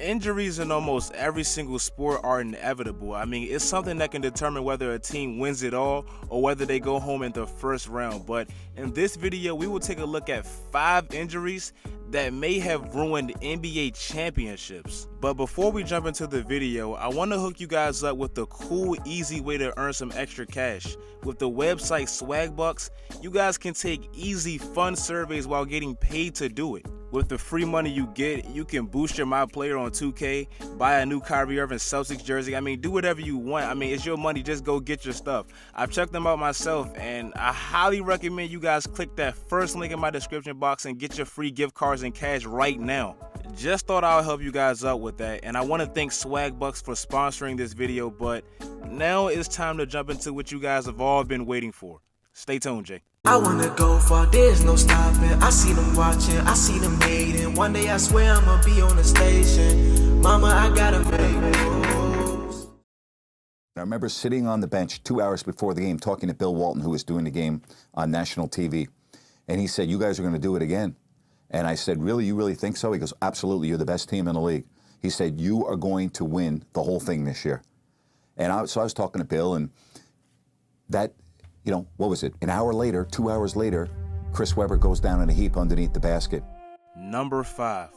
Injuries in almost every single sport are inevitable. I mean, it's something that can determine whether a team wins it all or whether they go home in the first round. But in this video, we will take a look at 5 injuries that may have ruined NBA championships. But before we jump into the video, I want to hook you guys up with a cool, easy way to earn some extra cash. With the website Swagbucks, you guys can take easy, fun surveys while getting paid to do it. With the free money you get, you can boost your My Player on 2K, buy a new Kyrie Irving Celtics jersey. I mean, do whatever you want. I mean, it's your money, just go get your stuff. I've checked them out myself, and I highly recommend you guys click that first link in my description box and get your free gift cards and cash right now. Just thought I'll help you guys out with that, and I want to thank Swagbucks for sponsoring this video, but now it's time to jump into what you guys have all been waiting for. Stay tuned, Jay. I wanna go far, there's no stopping. I see them watching, I see them hating. One day I swear I'ma be on the station. Mama, I gotta make moves. I remember sitting on the bench 2 hours before the game talking to Bill Walton, who was doing the game on national TV. And he said, "You guys are gonna do it again." And I said, "Really, you really think so?" He goes, "Absolutely, you're the best team in the league." He said, "You are going to win the whole thing this year." And so I was talking to Bill, and that, you know, what was it? An hour later, 2 hours later, Chris Webber goes down in a heap underneath the basket. Number 5,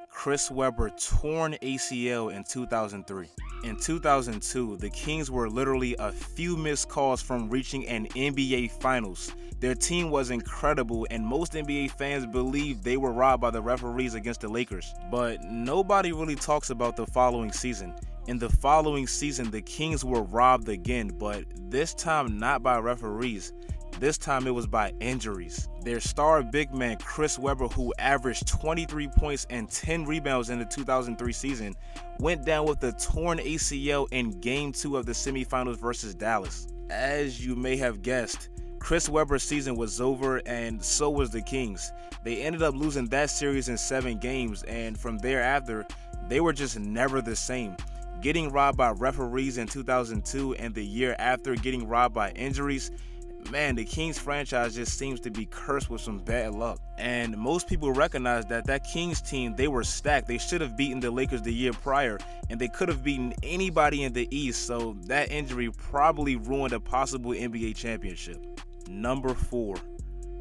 Chris Webber torn ACL in 2003. In 2002, the Kings were literally a few missed calls from reaching an NBA Finals. Their team was incredible, and most NBA fans believed they were robbed by the referees against the Lakers. But nobody really talks about the following season. In the following season, the Kings were robbed again, but this time not by referees. This time it was by injuries. Their star big man, Chris Webber, who averaged 23 points and 10 rebounds in the 2003 season, went down with a torn ACL in Game 2 of the semifinals versus Dallas. As you may have guessed, Chris Webber's season was over, and so was the Kings. They ended up losing that series in 7 games, and from thereafter, they were just never the same. Getting robbed by referees in 2002 and the year after getting robbed by injuries, man, the Kings franchise just seems to be cursed with some bad luck. And most people recognize that that Kings team, they were stacked. They should have beaten the Lakers the year prior, and they could have beaten anybody in the East, so that injury probably ruined a possible NBA championship. Number 4,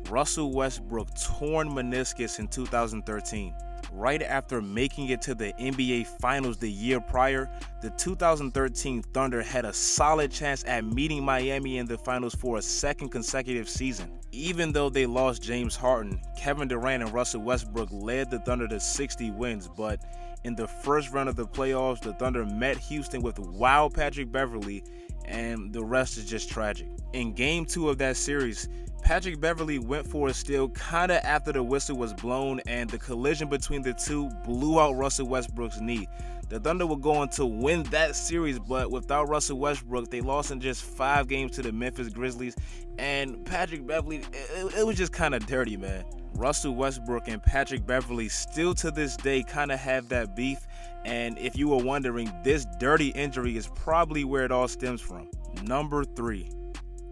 Russell Westbrook torn meniscus in 2013. Right after making it to the NBA Finals the year prior, the 2013 Thunder had a solid chance at meeting Miami in the Finals for a second consecutive season. Even though they lost James Harden, Kevin Durant and Russell Westbrook led the Thunder to 60 wins, but in the first round of the playoffs, the Thunder met Houston with wild Patrick Beverley, and the rest is just tragic. In Game 2 of that series, Patrick Beverley went for a steal kinda after the whistle was blown, and the collision between the two blew out Russell Westbrook's knee. The Thunder were going to win that series, but without Russell Westbrook, they lost in just 5 games to the Memphis Grizzlies, and Patrick Beverley, it was just kinda dirty, man. Russell Westbrook and Patrick Beverley still to this day kinda have that beef, and if you were wondering, this dirty injury is probably where it all stems from. Number 3,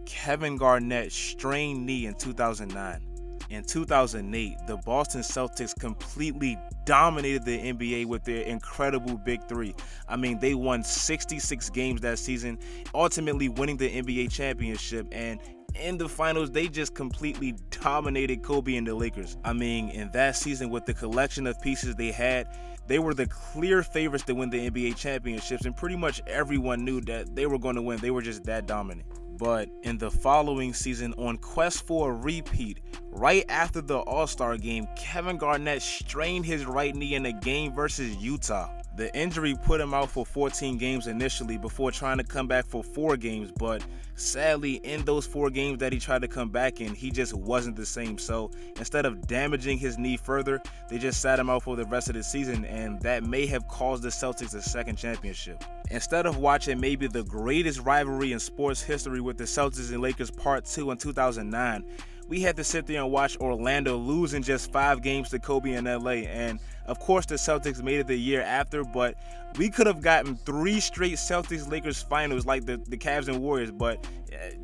Kevin Garnett strained knee in 2009. In 2008, the Boston Celtics completely dominated the NBA with their incredible Big Three. I mean, they won 66 games that season, ultimately winning the NBA championship, and in the finals, they just completely dominated Kobe and the Lakers. I mean, in that season, with the collection of pieces they had, they were the clear favorites to win the NBA championships, and pretty much everyone knew that they were going to win. They were just that dominant. But in the following season, on quest for a repeat, right after the All-Star game, Kevin Garnett strained his right knee in a game versus Utah. The injury put him out for 14 games initially before trying to come back for 4 games, but sadly, in those 4 games that he tried to come back in, he just wasn't the same. So instead of damaging his knee further, they just sat him out for the rest of the season, and that may have caused the Celtics a second championship. Instead of watching maybe the greatest rivalry in sports history with the Celtics and Lakers Part 2 in 2009, we had to sit there and watch Orlando lose in just 5 games to Kobe in LA. And of course the Celtics made it the year after, but we could have gotten 3 straight Celtics-Lakers finals like the Cavs and Warriors, but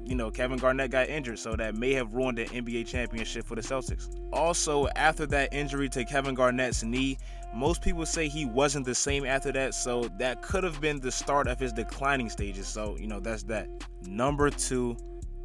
you know, Kevin Garnett got injured, so that may have ruined the NBA championship for the Celtics. Also, after that injury to Kevin Garnett's knee, most people say he wasn't the same after that, so that could have been the start of his declining stages. So, that's that. Number 2,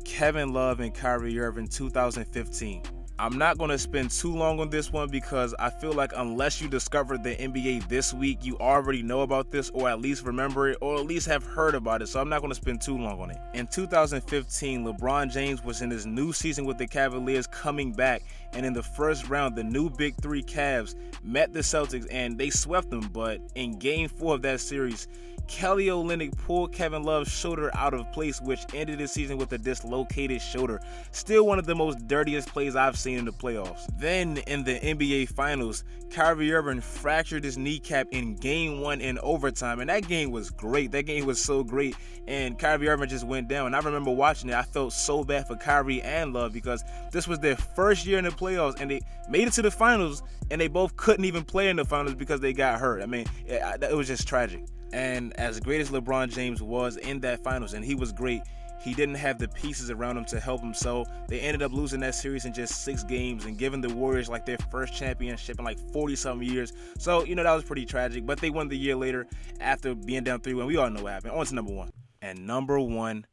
Kevin Love and Kyrie Irving 2015. I'm not going to spend too long on this one because I feel like unless you discovered the NBA this week, you already know about this or at least remember it or at least have heard about it, so I'm not going to spend too long on it. In 2015, LeBron James was in his new season with the Cavaliers coming back, and in the first round, the new Big Three Cavs met the Celtics and they swept them, but in Game 4 of that series, Kelly Olynyk pulled Kevin Love's shoulder out of place, which ended the season with a dislocated shoulder. Still one of the most dirtiest plays I've seen in the playoffs. Then in the NBA Finals, Kyrie Irving fractured his kneecap in Game 1 in overtime, and that game was great. That game was so great, and Kyrie Irving just went down. And I remember watching it. I felt so bad for Kyrie and Love because this was their first year in the playoffs, and they made it to the finals, and they both couldn't even play in the finals because they got hurt. I mean, it was just tragic. And as great as LeBron James was in that finals, and he was great, he didn't have the pieces around him to help him, so they ended up losing that series in just 6 games and giving the Warriors like their first championship in like 40-something years. So, that was pretty tragic, but they won the year later after being down 3-1. We all know what happened. On to number 1. And number 1,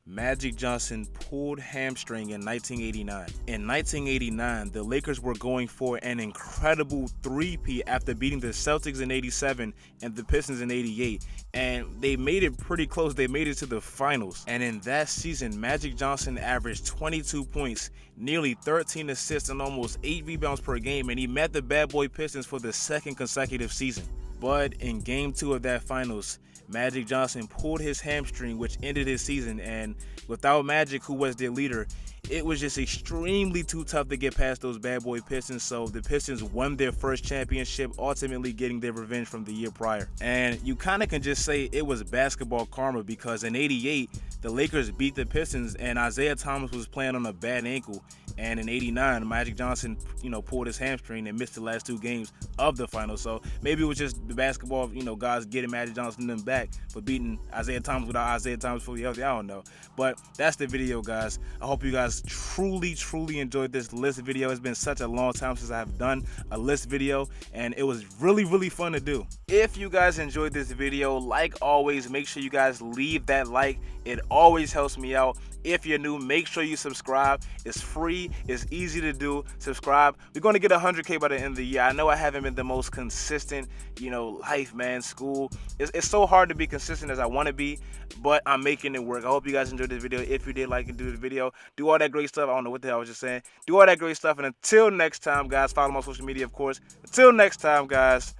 Magic Johnson pulled hamstring in 1989. In 1989, the Lakers were going for an incredible three-peat after beating the Celtics in 87 and the Pistons in 88. And they made it pretty close. They made it to the finals. And in that season, Magic Johnson averaged 22 points, nearly 13 assists, and almost 8 rebounds per game. And he met the bad boy Pistons for the second consecutive season. But in Game 2 of that finals, Magic Johnson pulled his hamstring, which ended his season, and without Magic, who was their leader, it was just extremely too tough to get past those bad boy Pistons, so the Pistons won their first championship, ultimately getting their revenge from the year prior. And you kind of can just say it was basketball karma because in 88, the Lakers beat the Pistons and Isaiah Thomas was playing on a bad ankle, and in 89, Magic Johnson, pulled his hamstring and missed the last 2 games of the finals. So maybe it was just the basketball, guys getting Magic Johnson and them back for beating Isaiah Thomas without Isaiah Thomas fully healthy. I don't know. But that's the video, guys. I hope you guys truly enjoyed this list video. It's been such a long time since I've done a list video, and it was really fun to do. If you guys enjoyed this video, like always, make sure you guys leave that like. It always helps me out. If you're new, make sure you subscribe. It's free. It's easy to do. Subscribe. We're going to get 100K by the end of the year. I know I haven't been the most consistent, life, man, school. It's so hard to be consistent as I want to be, but I'm making it work. I hope you guys enjoyed this video. If you did like and do the video, do all that great stuff. I don't know what the hell I was just saying. Do all that great stuff. And until next time, guys, follow me on social media, of course. Until next time, guys,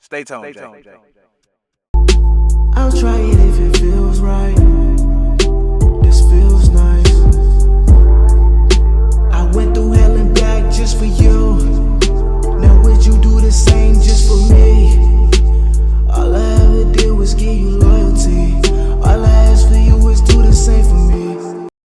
stay tuned. I'll try it if it feels right.